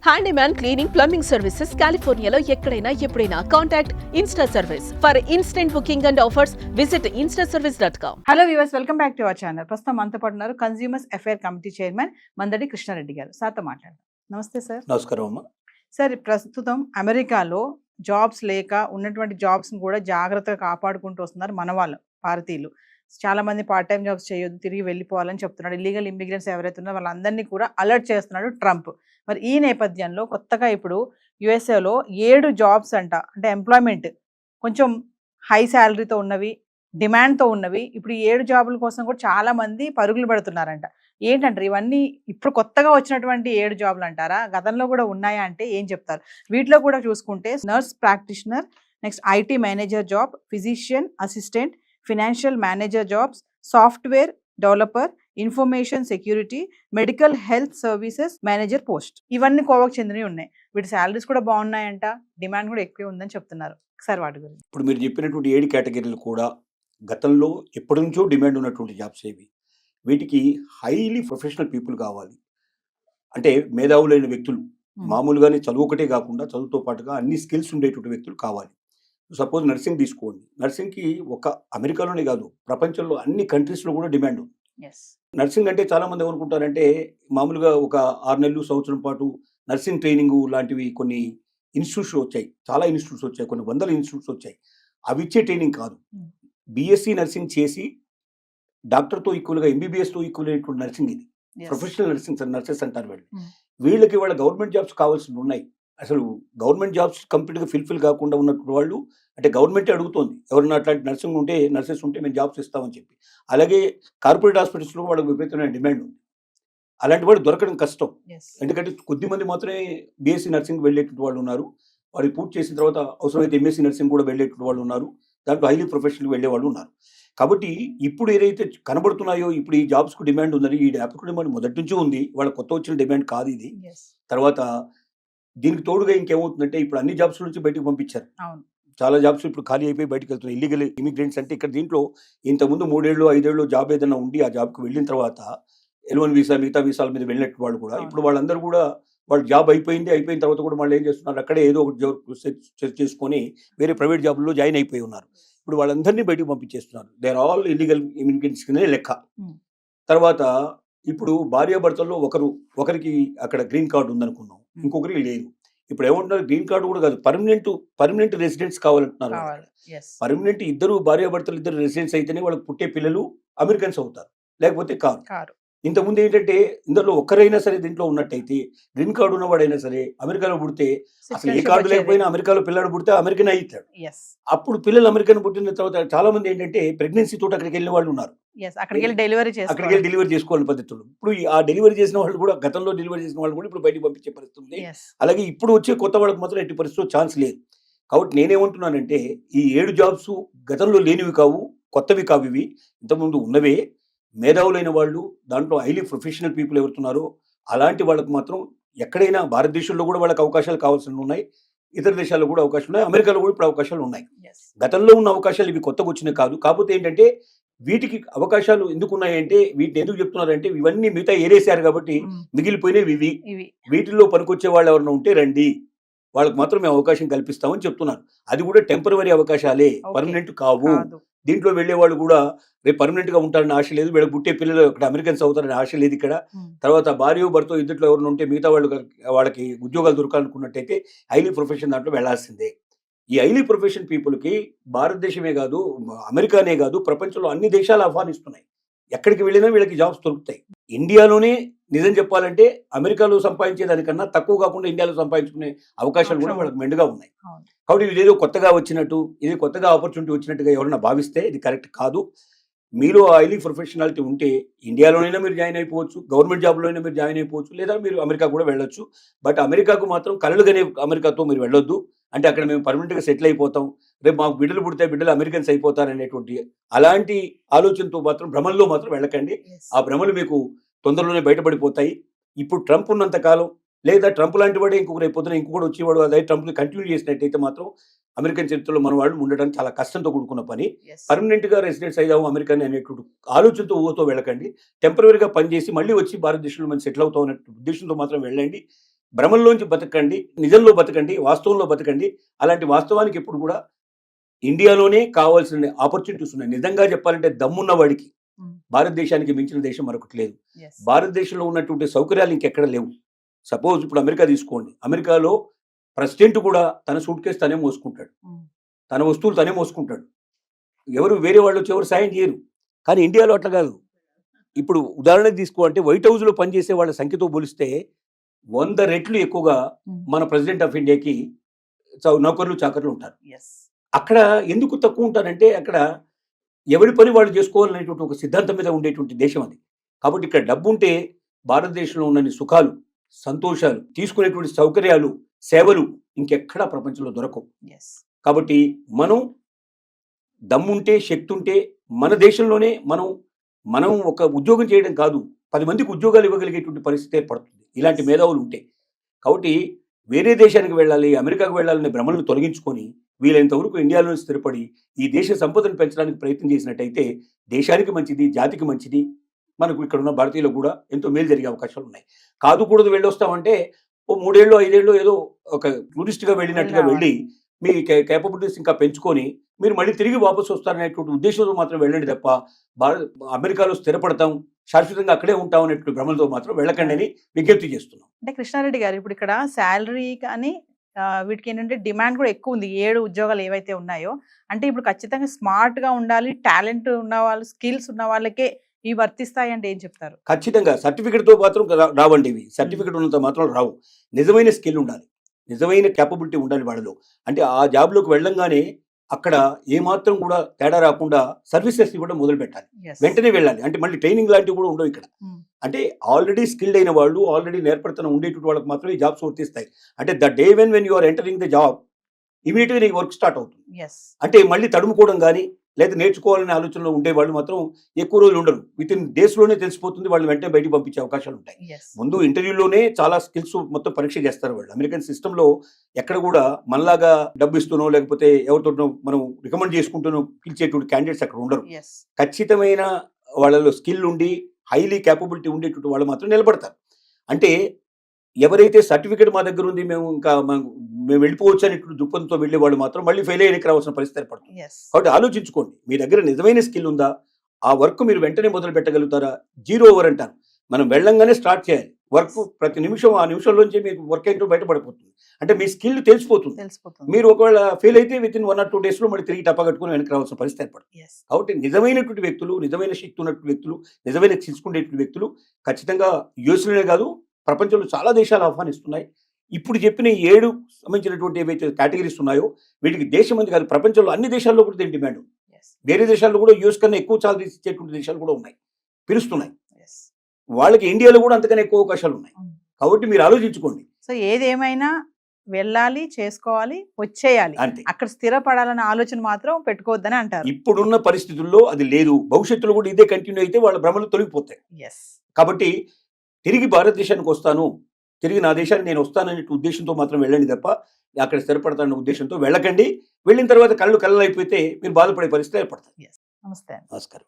Handyman cleaning, plumbing services కాలిఫోర్నియాలో ఎక్కడైనా ఎప్పుడైనా contact insta service. For instant booking and offers visit instaservice.com. Hello viewers, welcome back to our channel. ప్రస్తుతం మనతో పాటు ఉన్నారు consumers affair committee chairman Mandadi Krishna Reddy గారు. సార్తో మాట్లాడదాం. నమస్తే సార్. నమస్కారం అమ్మా. సార్, ప్రస్తుతం అమెరికాలో జాబ్స్ లేక ఉన్నటువంటి జాబ్స్ని కూడా జాగ్రత్తగా కాపాడుకుంటూ వస్తున్నారు మన వాళ్ళు, భారతీయులు. చాలా మంది పార్ట్ టైం జాబ్స్ చేయొద్దు, తిరిగి వెళ్ళిపోవాలని చెప్తున్నాడు. ఇల్లీగల్ ఇమిగ్రెంట్స్ ఎవరైతే ఉన్నారో వాళ్ళందరినీ కూడా అలర్ట్ చేస్తున్నాడు ట్రంప్. మరి ఈ నేపథ్యంలో కొత్తగా ఇప్పుడు యుఎస్ఏలో 7 జాబ్స్ అంటే ఎంప్లాయ్మెంట్ కొంచెం హై శాలరీతో ఉన్నవి, డిమాండ్తో ఉన్నవి, ఇప్పుడు 7 జాబుల కోసం కూడా చాలా మంది పరుగులు పెడుతున్నారంట. ఏంటంటారు ఇవన్నీ? ఇప్పుడు కొత్తగా వచ్చినటువంటి 7 జాబులు అంటారా, గతంలో కూడా ఉన్నాయా అంటే ఏం చెప్తారు? వీటిలో కూడా చూసుకుంటే nurse practitioner, next IT manager job, physician assistant, financial manager jobs, software developer, information security, medical health services manager post, ఇవన్నీ కోవకు చెందినవి ఉన్నాయి. వీటి శాలరీస్ కూడా బాగున్నాయంట, డిమాండ్ కూడా ఎక్కువ ఉందని చెప్తున్నారు. సార్ వాటి గురించి ఇప్పుడు మీరు చెప్పినటువంటి 7 కేటగిరీలు కూడా గతంలో ఎప్పటి నుంచో డిమాండ్ ఉన్నటువంటి జాబ్స్ ఏవి. వీటికి హైలీ ప్రొఫెషనల్ పీపుల్ కావాలి, అంటే మేధావులైన వ్యక్తులు. మామూలుగానే చదువు ఒకటే కాకుండా చదువుతో పాటుగా అన్ని స్కిల్స్ ఉండేటువంటి వ్యక్తులు కావాలి. సపోజ్ నర్సింగ్ తీసుకోండి. నర్సింగ్కి ఒక అమెరికాలోనే కాదు, ప్రపంచంలో అన్ని కంట్రీస్లో కూడా డిమాండ్ ఉంది. నర్సింగ్ అంటే చాలా మంది ఏమనుకుంటారంటే మామూలుగా ఒక 6 నెలలు సంవత్సరం పాటు నర్సింగ్ ట్రైనింగ్ లాంటివి కొన్ని ఇన్స్టిట్యూట్స్ వచ్చాయి, చాలా ఇన్స్టిట్యూట్స్ వచ్చాయి, కొన్ని వందల ఇన్స్టిట్యూట్స్ వచ్చాయి. అవి ఇచ్చే ట్రైనింగ్ కాదు. బీఎస్సీ నర్సింగ్ చేసి డాక్టర్తో ఈక్వల్గా ఎంబీబీఎస్తో ఈక్వల్ అయినటువంటి నర్సింగ్ ఇది. ప్రొఫెషనల్ నర్సెస్ అంటారు వీళ్ళు. వీళ్ళకి వాళ్ళ గవర్నమెంట్ జాబ్స్ కావాల్సి ఉన్నాయి. అసలు గవర్నమెంట్ జాబ్స్ కంప్లీట్గా ఫిల్ఫిల్ కాకుండా ఉన్నటువంటి వాళ్ళు, అంటే గవర్నమెంటే అడుగుతోంది ఎవరన్నా అట్లాంటి నర్సెస్ ఉంటే మేము జాబ్స్ ఇస్తామని చెప్పి. అలాగే కార్పొరేట్ హాస్పిటల్స్లో వాళ్ళకి విపరీతమైన డిమాండ్ ఉంది. అలాంటి వాళ్ళు దొరకడం కష్టం, ఎందుకంటే కొద్ది మంది మాత్రమే బీఎస్సీ నర్సింగ్ వెళ్ళేటువంటి వాళ్ళు ఉన్నారు. వాళ్ళు పూర్తి చేసిన తర్వాత అవసరమైతే ఎంఎస్సీ నర్సింగ్ కూడా వెళ్ళేటువంటి వాళ్ళు ఉన్నారు. దాంట్లో హైలీ ప్రొఫెషనల్ వెళ్ళే వాళ్ళు ఉన్నారు. కాబట్టి ఇప్పుడు ఏదైతే కనబడుతున్నాయో, ఇప్పుడు ఈ జాబ్స్కు డిమాండ్ ఉందని, ఈ యాప్కు డిమాండ్ మొదటి నుంచి ఉంది, వాళ్ళ కొత్త వచ్చిన డిమాండ్ కాదు ఇది. తర్వాత దీనికి తోడుగా ఇంకేమవుతుందంటే ఇప్పుడు అన్ని జాబ్స్ నుంచి బయటకు పంపించారు. చాలా జాబ్స్ ఇప్పుడు ఖాళీ అయిపోయి బయటకు వెళ్తున్నాయి. ఇల్లీగల్ ఇమిగ్రెంట్స్ అంటే ఇక్కడ దీంట్లో ఇంతకుముందు 3 ఏళ్ళు 5 ఏళ్ళు జాబ్ ఏదైనా ఉండి ఆ జాబ్కి వెళ్ళిన తర్వాత L1 వీసా మిగతా వీసాల మీద వెళ్ళినట్టు వాళ్ళు కూడా ఇప్పుడు వాళ్ళందరూ కూడా వాళ్ళ జాబ్ అయిపోయిన తర్వాత కూడా వాళ్ళు ఏం చేస్తున్నారు, అక్కడే ఏదో ఒకటి జాబ్ సెర్చ్ చేసుకొని వేరే ప్రైవేట్ జాబ్లో జాయిన్ అయిపోయి ఉన్నారు. ఇప్పుడు వాళ్ళందరినీ బయటకు పంపించేస్తున్నారు. They are all illegal immigrants కింద లెక్క. తర్వాత ఇప్పుడు భార్యాభర్తల్లో ఒకరికి అక్కడ గ్రీన్ కార్డు ఉందనుకున్నాం, ఇంకొకరికి లేదు. ఇప్పుడు ఏమంటున్నారు, గ్రీన్ కార్డు కూడా కాదు, పర్మనెంట్ రెసిడెంట్స్ కావాలంటున్నారు. పర్మనెంట్ ఇద్దరు భార్యాభర్తలు ఇద్దరు రెసిడెంట్స్ అయితేనే వాళ్ళకి పుట్టే పిల్లలు అమెరికన్స్ అవుతారు, లేకపోతే కారు. ఇంతకుముందు ఏంటంటే ఇందులో ఒక్కరైనా సరే దీంట్లో ఉన్నట్టయితే, గ్రీన్ కార్డు ఉన్నవాడైనా సరే అమెరికాలో పుడితే, అసలు ఏ కార్డు లేకపోయినా అమెరికాలో పిల్లడు పుడితే అమెరికన్ అవుతాడు. అప్పుడు పిల్లలు అమెరికన్ పుట్టిన తర్వాత చాలా మంది ఏంటంటే ప్రెగ్నెన్సీ తోటి అక్కడికి వెళ్ళిన వాళ్ళు ఉన్నారు. అక్కడికి వెళ్ళి డెలివరీ చేసుకోవాలని పద్ధతులు. ఇప్పుడు ఆ డెలివరీ చేసిన వాళ్ళు కూడా, గతంలో డెలివరీ చేసిన వాళ్ళు కూడా ఇప్పుడు బయటకు పంపించే పరిస్థితి ఉంది. అలాగే ఇప్పుడు వచ్చే కొత్త వాళ్ళకి మాత్రం ఎట్టి పరిస్థితుల్లో ఛాన్స్ లేదు. కాబట్టి నేనేమంటున్నానంటే ఈ 7 జాబ్స్ గతంలో లేనివి కావు, కొత్తవి కావు. ఇవి ఇంతకుముందు ఉన్నవే. మేధావులైన వాళ్ళు, దాంట్లో హైలీ ప్రొఫెషనల్ పీపుల్ ఎవరుతున్నారో అలాంటి వాళ్ళకి మాత్రం ఎక్కడైనా భారతదేశంలో కూడా వాళ్ళకి అవకాశాలు కావాల్సి ఉన్నాయి, ఇతర దేశాల్లో కూడా అవకాశాలు ఉన్నాయి, అమెరికాలో కూడా ఇప్పుడు అవకాశాలు ఉన్నాయి. గతంలో ఉన్న అవకాశాలు ఇవి కొత్తగా వచ్చినాయి కాదు. కాకపోతే ఏంటంటే వీటికి అవకాశాలు ఎందుకు ఉన్నాయంటే, వీటిని ఎందుకు చెప్తున్నారంటే ఇవన్నీ మిగతా ఏరేశారు కాబట్టి మిగిలిపోయినవి ఇవి. వీటిల్లో పనికొచ్చే వాళ్ళు ఎవరైనా ఉంటే రండి, వాళ్ళకి మాత్రం మేము అవకాశం కల్పిస్తామని చెప్తున్నారు. అది కూడా టెంపరవరీ అవకాశాలే, పర్మనెంట్ కావు. దీంట్లో వెళ్లే వాళ్ళు కూడా రేపు పర్మనెంట్ గా ఉంటారని ఆశ లేదు, వీళ్ళకి పుట్టే పిల్లలు అక్కడ అమెరికన్స్ అవుతారని ఆశ లేదు ఇక్కడ. తర్వాత భార్య భర్త ఇద్దరిలో ఎవరైనా ఉంటే మిగతా వాళ్ళకి ఉద్యోగాలు దొరకాలనుకున్నట్టయితే హైలీ ప్రొఫెషన్ దాంట్లో వెళ్లాల్సిందే. ఈ హైలీ ప్రొఫెషన్ పీపుల్కి భారతదేశమే కాదు, అమెరికానే కాదు, ప్రపంచంలో అన్ని దేశాలు ఆహ్వానిస్తున్నాయి. ఎక్కడికి వెళ్ళినా వీళ్ళకి జాబ్స్ దొరుకుతాయి. ఇండియాలోనే నిజం చెప్పాలంటే అమెరికాలో సంపాదించే దానికన్నా తక్కువ కాకుండా ఇండియాలో సంపాదించుకునే అవకాశాలు కూడా వాళ్ళకి మెండుగా ఉన్నాయి. కాబట్టి ఇది ఏదో కొత్తగా వచ్చినట్టు, ఇది కొత్తగా ఆపర్చునిటీ వచ్చినట్టుగా ఎవరైనా భావిస్తే ఇది కరెక్ట్ కాదు. మీలో హైలీ ప్రొఫెషనాలిటీ ఉంటే ఇండియాలోనైనా మీరు జాయిన్ అయిపోవచ్చు, గవర్నమెంట్ జాబ్లోనైనా మీరు జాయిన్ అయిపోవచ్చు, లేదా మీరు అమెరికా కూడా వెళ్ళొచ్చు. బట్ అమెరికాకు మాత్రం కలలుగానే అమెరికాతో మీరు వెళ్ళొద్దు. అంటే అక్కడ మేము పర్మనెంట్గా సెటిల్ అయిపోతాం, రేపు మాకు బిడ్డలు పుడితే బిడ్డలు అమెరికన్స్ అయిపోతారనేటువంటి అలాంటి ఆలోచనతో మాత్రం, భ్రమల్లో మాత్రం వెళ్ళకండి. ఆ భ్రమలు మీకు తొందరలోనే బయటపడిపోతాయి. ఇప్పుడు ట్రంప్ ఉన్నంత కాలం, లేదా ట్రంప్ లాంటి వాడే ఇంకొకరు అయిపోతున్నా ఇంకొకటి వచ్చేవాడు, అదే ట్రంప్ని కంటిన్యూ చేసినట్టయితే మాత్రం అమెరికన్ చరిత్రలో మన వాళ్ళు ఉండడానికి చాలా కష్టంతో కూడుకున్న పని. పర్మనెంట్ గా రెసిడెంట్స్ అయ్యాము అమెరికన్ అనేటువంటి ఆలోచనతో ఊహతో వెళ్ళకండి. టెంపరీగా పనిచేసి మళ్ళీ వచ్చి భారతదేశంలో మనం సెటిల్ అవుతాం అనే ఉద్దేశంతో మాత్రం వెళ్ళండి. భ్రమంలోంచి బతకండి, నిజంలో బతకండి, వాస్తవంలో బతకండి. అలాంటి వాస్తవానికి ఎప్పుడు కూడా ఇండియాలోనే కావాల్సిన ఆపర్చునిటీస్ ఉన్నాయి. నిజంగా చెప్పాలంటే దమ్మున్న వాడికి భారతదేశానికి మించిన దేశం మరొకటి లేదు. భారతదేశంలో ఉన్నటువంటి సౌకర్యాలు ఇంకెక్కడ లేవు. సపోజ్ ఇప్పుడు అమెరికా తీసుకోండి. అమెరికాలో ప్రెసిడెంట్ కూడా తన సూట్ కేసు తనే మోసుకుంటాడు, తన వస్తువులు తనే మోసుకుంటాడు. ఎవరు వేరే వాళ్ళు వచ్చి ఎవరు సాయం చేయరు. కానీ ఇండియాలో అట్లా కాదు. ఇప్పుడు ఉదాహరణకు తీసుకో అంటే వైట్ హౌస్లో పనిచేసే వాళ్ళ సంఖ్యతో పోలిస్తే 100 రెట్లు ఎక్కువగా మన ప్రెసిడెంట్ ఆఫ్ ఇండియాకి నౌకర్లు చాకర్లు ఉంటారు. అక్కడ ఎందుకు తక్కువ ఉంటారంటే అక్కడ ఎవరి పని వాళ్ళు చేసుకోవాలనేటువంటి ఒక సిద్ధాంతం మీద ఉండేటువంటి దేశం అది. కాబట్టి ఇక్కడ డబ్బు ఉంటే భారతదేశంలో ఉన్న సుఖాలు, సంతోషాలు, తీసుకునేటువంటి సౌకర్యాలు, సేవలు ఇంకెక్కడా ప్రపంచంలో దొరకవు. కాబట్టి మనం దమ్ముంటే, శక్తి ఉంటే మన దేశంలోనే మనం ఒక ఉద్యోగం చేయడం కాదు, 10 మందికి ఉద్యోగాలు ఇవ్వగలిగేటువంటి పరిస్థితి ఏర్పడుతుంది ఇలాంటి మేధావులు ఉంటే. కాబట్టి వేరే దేశానికి వెళ్ళాలి, అమెరికాకు వెళ్ళాలనే భ్రమలను తొలగించుకొని వీలైనంత వరకు ఇండియాలో స్థిరపడి ఈ దేశ సంపదను పెంచడానికి ప్రయత్నం చేసినట్టయితే దేశానికి మంచిది, జాతికి మంచిది, మనకు ఇక్కడ ఉన్న భారతీయులకు కూడా ఎంతో మేలు జరిగే అవకాశాలు ఉన్నాయి. కాదు కూడదు వెళ్ళొస్తామంటే ఓ 3 ఏళ్ళు 5 ఏళ్ళు ఏదో ఒక టూరిస్ట్గా వెళ్ళినట్టుగా వెళ్ళి మీ కేపబిలిటీస్ ఇంకా పెంచుకొని మీరు మళ్ళీ తిరిగి వాపసు వస్తారనేటువంటి ఉద్దేశంతో మాత్రం వెళ్ళండి తప్ప అమెరికాలో స్థిరపడతాం, శాశ్వతంగా అక్కడే ఉంటాం అనేటువంటి భ్రమలతో మాత్రం వెళ్ళకండి అని విజ్ఞప్తి చేస్తున్నాం. అంటే కృష్ణారెడ్డి గారు ఇప్పుడు ఇక్కడ శాలరీ కానీ వీటికి ఏంటంటే డిమాండ్ కూడా ఎక్కువ ఉంది. 7 ఉద్యోగాలు ఏవైతే ఉన్నాయో అంటే ఇప్పుడు ఖచ్చితంగా స్మార్ట్ గా ఉండాలి, టాలెంట్ ఉన్న వాళ్ళు, స్కిల్స్ ఉన్న వాళ్ళకే ఇవి వర్తిస్తాయి అంటే ఏం చెప్తారు? ఖచ్చితంగా సర్టిఫికెట్తో మాత్రం రావండి ఇవి. సర్టిఫికెట్ ఉన్నంత మాత్రం రావు. నిజమైన స్కిల్ ఉండాలి, నిజమైన క్యాపబిలిటీ ఉండాలి వాళ్ళలో. అంటే ఆ జాబ్లోకి వెళ్ళంగానే అక్కడ ఏమాత్రం కూడా తేడా రాకుండా సర్వీసెస్ ఇవ్వడం మొదలు పెట్టాలి, వెంటనే వెళ్ళాలి. అంటే మళ్ళీ ట్రైనింగ్ లాంటివి కూడా ఉండవు ఇక్కడ. అంటే ఆల్రెడీ స్కిల్డ్ అయిన వాళ్ళు, ఆల్రెడీ నేర్పడతనం ఉండేటువంటి వాళ్ళకి మాత్రం ఈ జాబ్స్ వర్తిస్తాయి. అంటే the day when you are entering the job ఇమీడియట్గా నీకు వర్క్ స్టార్ట్ అవుతుంది. అంటే మళ్ళీ తడుముకోవడం కానీ లేదా నేర్చుకోవాలనే ఆలోచనలో ఉండే వాళ్ళు మాత్రం ఎక్కువ రోజులు ఉండరు. విత్ ఇన్ డేస్లోనే తెలిసిపోతుంది, వాళ్ళు వెంటనే బయటకు పంపించే అవకాశాలు ఉంటాయి. ముందు ఇంటర్వ్యూలోనే చాలా స్కిల్స్ మొత్తం పరీక్ష చేస్తారు వాళ్ళు. అమెరికన్ సిస్టంలో ఎక్కడ కూడా మనలాగా డబ్బు ఇస్తూనో లేకపోతే ఎవరితో మనం రికమెండ్ చేసుకుంటూనో పిలిచేటువంటి క్యాండిడేట్స్ అక్కడ ఉండరు. ఖచ్చితమైన వాళ్ళలో స్కిల్ ఉండి హైలీ క్యాపబిలిటీ ఉండేటువంటి వాళ్ళు మాత్రం నిలబడతారు. అంటే ఎవరైతే సర్టిఫికేట్ మా దగ్గర ఉంది, మేము వెళ్ళిపోవచ్చు అని దుప్పంతో వెళ్ళే వాళ్ళు మాత్రం మళ్ళీ ఫెయిల్ అయ్యడానికి రావాల్సిన పరిస్థితి ఏర్పడుతుంది. కాబట్టి ఆలోచించుకోండి, మీ దగ్గర నిజమైన స్కిల్ ఉందా, ఆ వర్క్ మీరు వెంటనే మొదలు పెట్టగలుగుతారా? 0 ఓవర్ అంటారు. మనం వెళ్ళంగానే స్టార్ట్ చేయాలి వర్క్. ప్రతి నిమిషం ఆ నిమిషంలోంచి మీకు వర్క్ ఏంటో బయటపడిపోతుంది. అంటే మీ స్కిల్ తెలిసిపోతుంది. మీరు ఒకవేళ ఫెయిల్ అయితే విత్ ఇన్ 1 or 2 డేస్లో మళ్ళీ తిరిగి టప్ప కట్టుకుని వెనక్కి రావాల్సిన పరిస్థితి ఏర్పడుతుంది. కాబట్టి నిజమైనటువంటి వ్యక్తులు, నిజమైన శక్తి ఉన్నటువంటి వ్యక్తులు, నిజమైన తెలుసుకునేటువంటి వ్యక్తులు ఖచ్చితంగా యూఎస్లోనే కాదు ప్రపంచంలో చాలా దేశాలు ఆహ్వానిస్తున్నాయి. ఇప్పుడు చెప్పిన 7 సంబంధించినటువంటి ఏవైతే కేటగిరీస్ ఉన్నాయో వీటికి దేశం మంది కాదు, ప్రపంచంలో అన్ని దేశాల్లో కూడా దీని డిమాండ్ ఉంది. వేరే దేశాల్లో కూడా యూఎస్ కన్నా ఎక్కువ సాలరీ ఇచ్చేటువంటి దేశాలు కూడా ఉన్నాయి, పిలుస్తున్నాయి. వాళ్ళకి ఇండియాలో కూడా అంతకన్నా ఎక్కువ అవకాశాలు ఉన్నాయి. కాబట్టి మీరు ఆలోచించుకోండి. సో ఏదేమైనా వెళ్ళాలి, చేసుకోవాలి, వచ్చేయాలి, అక్కడ స్థిరపడాలన్న ఆలోచన మాత్రం పెట్టుకోవద్దని అంటారు. ఇప్పుడున్న పరిస్థితుల్లో అది లేదు. భవిష్యత్తులో కూడా ఇదే కంటిన్యూ అయితే వాళ్ళ భ్రమలు తొలగిపోతాయి. కాబట్టి తిరిగి భారతదేశానికి వస్తాను, తిరిగి నా దేశానికి నేను వస్తాననే ఉద్దేశంతో మాత్రం వెళ్ళండి తప్ప అక్కడ స్థిరపడతానన్న ఉద్దేశంతో వెళ్ళకండి. వెళ్ళిన తర్వాత కళ్ళు అయిపోతే మీరు బాధపడే పరిస్థితి ఏర్పడతాయి. నమస్తే. నమస్కారం.